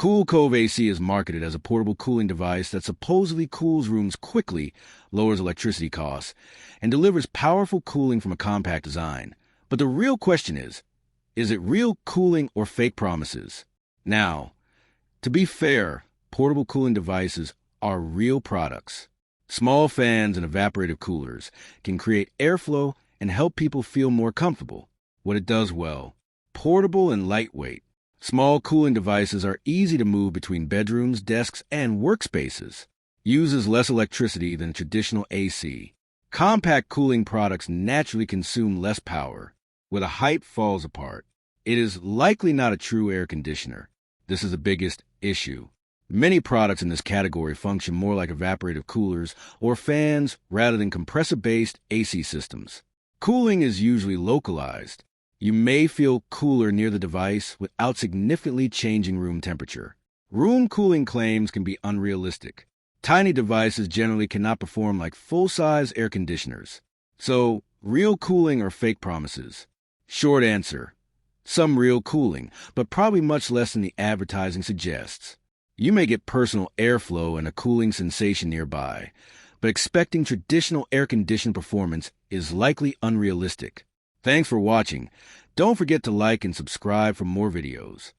Cool Cove AC is marketed as a portable cooling device that supposedly cools rooms quickly, lowers electricity costs, and delivers powerful cooling from a compact design. But the real question is it real cooling or fake promises? Now, to be fair, portable cooling devices are real products. Small fans and evaporative coolers can create airflow and help people feel more comfortable. What it does well: portable and lightweight. Small cooling devices are easy to move between bedrooms, desks, and workspaces. Uses less electricity than traditional AC. Compact cooling products naturally consume less power. Where the hype falls apart, it is likely not a true air conditioner. This is the biggest issue. Many products in this category function more like evaporative coolers or fans rather than compressor-based AC systems. Cooling is usually localized. You may feel cooler near the device without significantly changing room temperature. Room cooling claims can be unrealistic. Tiny devices generally cannot perform like full-size air conditioners. So, real cooling or fake promises? Short answer: some real cooling, but probably much less than the advertising suggests. You may get personal airflow and a cooling sensation nearby, but expecting traditional air-conditioned performance is likely unrealistic. Thanks for watching. Don't forget to like and subscribe for more videos.